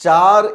4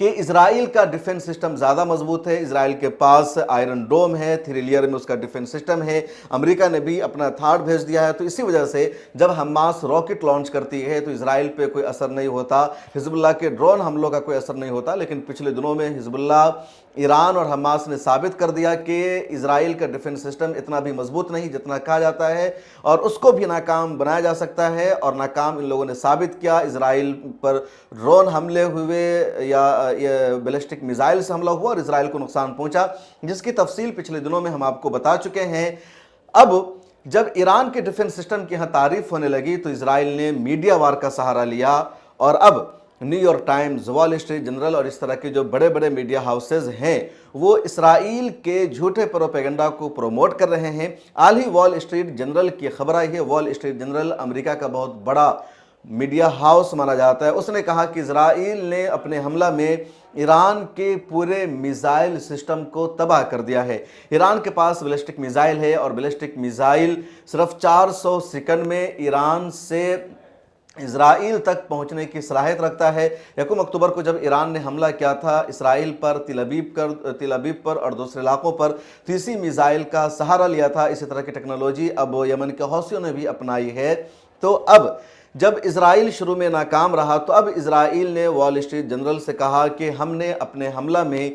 کہ اسرائیل کا defence system زیادہ مضبوط ہے، اسرائیل کے پاس آئرن ڈوم ہے، 3 لیئر میں اس کا ڈیفنس سسٹم ہے، امریکہ نے بھی اپنا تھارڈ بھیج دیا ہے، تو اسی وجہ سے جب حماس راکٹ لانچ کرتی ہے تو اسرائیل پہ کوئی اثر نہیں ہوتا، حزب اللہ کے ڈرون حملوں کا کوئی اثر نہیں ہوتا۔ لیکن پچھلے دنوں میں حزب اللہ، ایران اور حماس نے ثابت کر دیا کہ اسرائیل کا ڈیفنس سسٹم اتنا بھی مضبوط نہیں جتنا کہا جاتا ہے، اور اس کو بھی ناکام بنایا جا سکتا ہے، اور ناکام ان لوگوں نے ثابت کیا۔ اسرائیل پر ڈرون حملے ہوئے یا بیلسٹک میزائل سے حملہ ہوا اور اسرائیل کو نقصان پہنچا، جس کی تفصیل پچھلے دنوں میں ہم آپ کو بتا چکے ہیں۔ اب جب ایران کے ڈیفنس سسٹم کی یہاں تعریف ہونے لگی تو اسرائیل نے میڈیا وار کا سہارا لیا، اور اب New York Times, Wall Street Journal اور اس طرح کے جو بڑے بڑے میڈیا ہاؤسز ہیں وہ اسرائیل کے جھوٹے پروپیگنڈا کو پروموٹ کر رہے ہیں۔ حال ہی وال اسٹریٹ جرنل کی خبر آئی ہے، وال اسٹریٹ جرنل امریکہ کا بہت بڑا میڈیا ہاؤس مانا جاتا ہے، اس نے کہا کہ اسرائیل نے اپنے حملہ میں ایران کے پورے میزائل سسٹم کو تباہ کر دیا ہے۔ ایران کے پاس بیلسٹک میزائل ہے، اور بیلسٹک میزائل صرف 400 سیکنڈ میں ایران سے اسرائیل تک پہنچنے کی صلاحیت رکھتا ہے۔ 1 اکتوبر کو جب ایران نے حملہ کیا تھا اسرائیل پر، تل ابیب پر اور دوسرے علاقوں پر، تو اسی میزائل کا سہارا لیا تھا۔ اسی طرح کی ٹیکنالوجی اب یمن کے حوثیوں نے بھی اپنائی ہے۔ تو اب جب اسرائیل شروع میں ناکام رہا تو اب اسرائیل نے وال اسٹریٹ جرنل سے کہا کہ ہم نے اپنے حملہ میں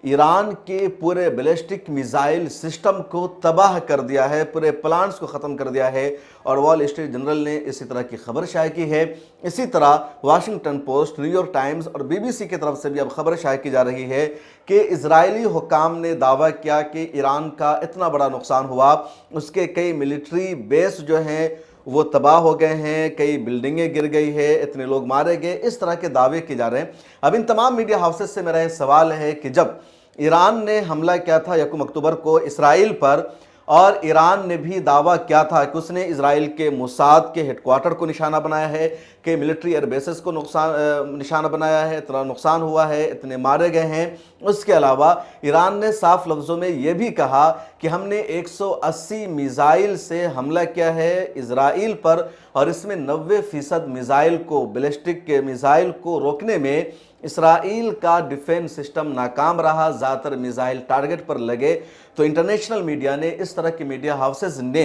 ایران کے پورے بیلسٹک میزائل سسٹم کو تباہ کر دیا ہے، پورے پلانٹس کو ختم کر دیا ہے، اور وال اسٹریٹ جرنل نے اسی طرح کی خبر شائع کی ہے۔ اسی طرح Washington post, new York Times اور بی بی سی کی طرف سے بھی اب خبر شائع کی جا رہی ہے کہ اسرائیلی حکام نے دعویٰ کیا کہ ایران کا اتنا بڑا نقصان ہوا، اس کے کئی ملٹری بیس جو ہیں وہ تباہ ہو گئے ہیں، کئی بلڈنگیں گر گئی ہے، اتنے لوگ مارے گئے، اس طرح کے دعوے کیے جا رہے ہیں۔ اب ان تمام میڈیا ہاؤسز سے میرا یہ سوال ہے کہ جب ایران نے حملہ کیا تھا 1 اکتوبر کو اسرائیل پر، اور ایران نے بھی دعویٰ کیا تھا کہ اس نے اسرائیل کے موساد کے ہیڈ کوارٹر کو نشانہ بنایا ہے، کہ ملٹری ایئر بیسز کو نشانہ بنایا ہے، اتنا نقصان ہوا ہے، اتنے مارے گئے ہیں۔ اس کے علاوہ ایران نے صاف لفظوں میں یہ بھی کہا کہ ہم نے 180 میزائل سے حملہ کیا ہے اسرائیل پر، اور اس میں 90% میزائل کو، بیلسٹک کے میزائل کو روکنے میں اسرائیل کا ڈیفنس سسٹم ناکام رہا، زیادہ تر میزائل ٹارگٹ پر لگے۔ تو انٹرنیشنل میڈیا نے، اس طرح کے میڈیا ہاؤسز نے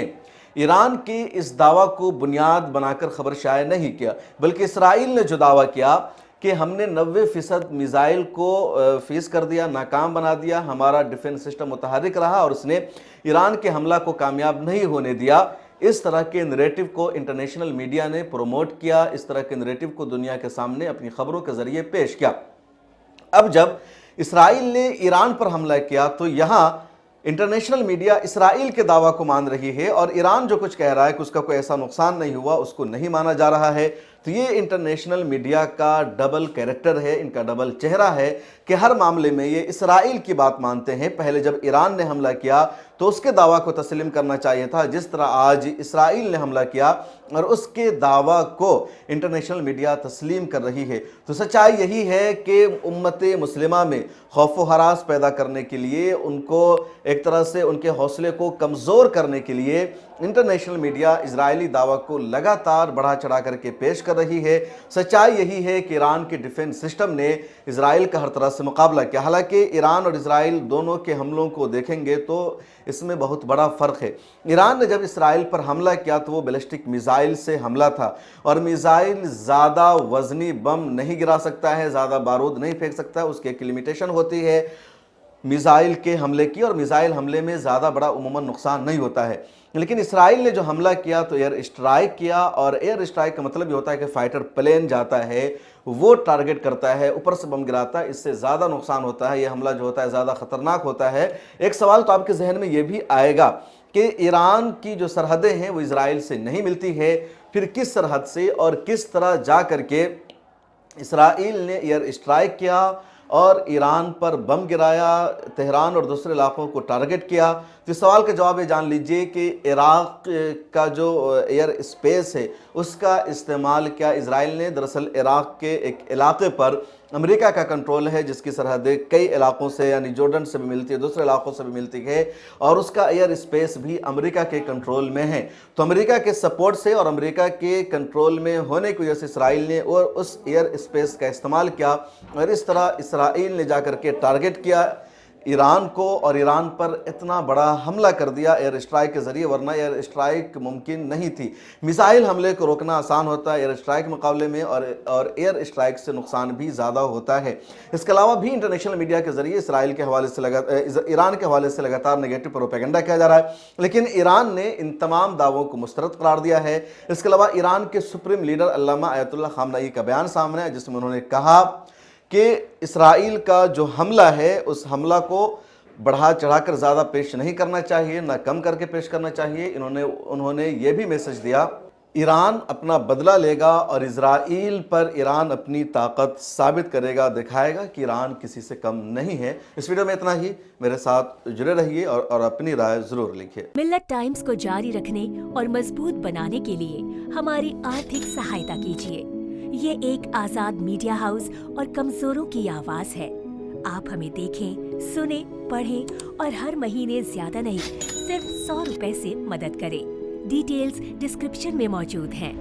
ایران کی اس دعویٰ کو بنیاد بنا کر خبر شائع نہیں کیا، بلکہ اسرائیل نے جو دعویٰ کیا کہ ہم نے 90% میزائل کو فیس کر دیا، ناکام بنا دیا، ہمارا ڈیفنس سسٹم متحرک رہا اور اس نے ایران کے حملہ کو کامیاب نہیں ہونے دیا۔ اس طرح کے نریٹو کو انٹرنیشنل میڈیا نے پروموٹ کیا، اس طرح کے نریٹو کو دنیا کے سامنے اپنی خبروں کے ذریعے پیش کیا۔ اب جب اسرائیل نے ایران پر حملہ کیا تو یہاں انٹرنیشنل میڈیا اسرائیل کے دعویٰ کو مان رہی ہے، اور ایران جو کچھ کہہ رہا ہے کہ اس کا کوئی ایسا نقصان نہیں ہوا، اس کو نہیں مانا جا رہا ہے۔ تو یہ انٹرنیشنل میڈیا کا ڈبل کیریکٹر ہے، ان کا ڈبل چہرہ ہے کہ ہر معاملے میں یہ اسرائیل کی بات مانتے ہیں۔ پہلے جب ایران نے حملہ کیا تو اس کے دعویٰ کو تسلیم کرنا چاہیے تھا، جس طرح آج اسرائیل نے حملہ کیا اور اس کے دعویٰ کو انٹرنیشنل میڈیا تسلیم کر رہی ہے۔ تو سچائی یہی ہے کہ امت مسلمہ میں خوف و ہراس پیدا کرنے کے لیے، ان کو ایک طرح سے ان کے حوصلے کو کمزور کرنے کے لیے انٹرنیشنل میڈیا اسرائیلی دعویٰ کو لگاتار بڑھا چڑھا کر کے پیش کر رہی ہے۔ سچائی یہی ہے کہ ایران کے ڈیفنس سسٹم نے اسرائیل کا ہر طرح سے مقابلہ کیا، حالانکہ ایران اور اسرائیل دونوں کے حملوں کو دیکھیں گے تو اس میں بہت بڑا فرق ہے۔ ایران نے جب اسرائیل پر حملہ کیا تو وہ بیلسٹک میزائل سے حملہ تھا، اور میزائل زیادہ وزنی بم نہیں گرا سکتا ہے، زیادہ بارود نہیں پھینک سکتا ہے، اس کی ایک لمیٹیشن ہوتی ہے میزائل کے حملے کی، اور میزائل حملے میں زیادہ بڑا عموماً نقصان نہیں ہوتا ہے۔ لیکن اسرائیل نے جو حملہ کیا تو ایئر اسٹرائک کیا، اور ایئر اسٹرائک کا مطلب یہ ہوتا ہے کہ فائٹر پلین جاتا ہے، وہ ٹارگٹ کرتا ہے، اوپر سے بم گراتا ہے، اس سے زیادہ نقصان ہوتا ہے، یہ حملہ جو ہوتا ہے زیادہ خطرناک ہوتا ہے۔ ایک سوال تو آپ کے ذہن میں یہ بھی آئے گا کہ ایران کی جو سرحدیں ہیں وہ اسرائیل سے نہیں ملتی ہے، پھر کس سرحد سے اور کس طرح جا کر کے اسرائیل نے ایئر اسٹرائک کیا اور ایران پر بم گرایا، تہران اور دوسرے علاقوں کو ٹارگٹ کیا؟ تو اس سوال کا جواب یہ جان لیجئے کہ عراق کا جو ایئر اسپیس ہے اس کا استعمال کیا اسرائیل نے؟ دراصل عراق کے ایک علاقے پر امریکہ کا کنٹرول ہے، جس کی سرحدیں کئی علاقوں سے یعنی جارڈن سے بھی ملتی ہے، دوسرے علاقوں سے بھی ملتی ہے، اور اس کا ایئر اسپیس بھی امریکہ کے کنٹرول میں ہے۔ تو امریکہ کے سپورٹ سے اور امریکہ کے کنٹرول میں ہونے کی وجہ سے اسرائیل نے اور اس ایئر اسپیس کا استعمال کیا، اور اس طرح اسرائیل نے جا کر کے ٹارگٹ کیا ایران کو، اور ایران پر اتنا بڑا حملہ کر دیا ایئر اسٹرائک کے ذریعے، ورنہ ایئر اسٹرائک ممکن نہیں تھی۔ میزائل حملے کو روکنا آسان ہوتا ہے ایئر اسٹرائک مقابلے میں، اور ایئر اسٹرائک سے نقصان بھی زیادہ ہوتا ہے۔ اس کے علاوہ بھی انٹرنیشنل میڈیا کے ذریعے اسرائیل کے حوالے سے ایران کے حوالے سے لگاتار نیگیٹو پروپیگنڈا کیا جا رہا ہے، لیکن ایران نے ان تمام دعووں کو مسترد قرار دیا ہے۔ اس کے علاوہ ایران کے سپریم لیڈر علامہ آیت اللہ خامنئی کا بیان سامنے ہے، جس میں انہوں نے کہا کہ اسرائیل کا جو حملہ ہے اس حملہ کو بڑھا چڑھا کر زیادہ پیش نہیں کرنا چاہیے، نہ کم کر کے پیش کرنا چاہیے۔ انہوں نے یہ بھی میسج دیا، ایران اپنا بدلہ لے گا اور اسرائیل پر ایران اپنی طاقت ثابت کرے گا، دکھائے گا کہ ایران کسی سے کم نہیں ہے۔ اس ویڈیو میں اتنا ہی، میرے ساتھ جڑے رہیے اور اپنی رائے ضرور لکھیے۔ ملت ٹائمز کو جاری رکھنے اور مضبوط بنانے کے لیے ہماری آرتھک سہایتا کیجیے۔ یہ ایک آزاد میڈیا ہاؤس اور کمزوروں کی آواز ہے۔ آپ ہمیں دیکھیں، سنیں، پڑھیں اور ہر مہینے زیادہ نہیں، صرف 100 روپے سے مدد کریں۔ ڈیٹیلز ڈسکرپشن میں موجود ہیں۔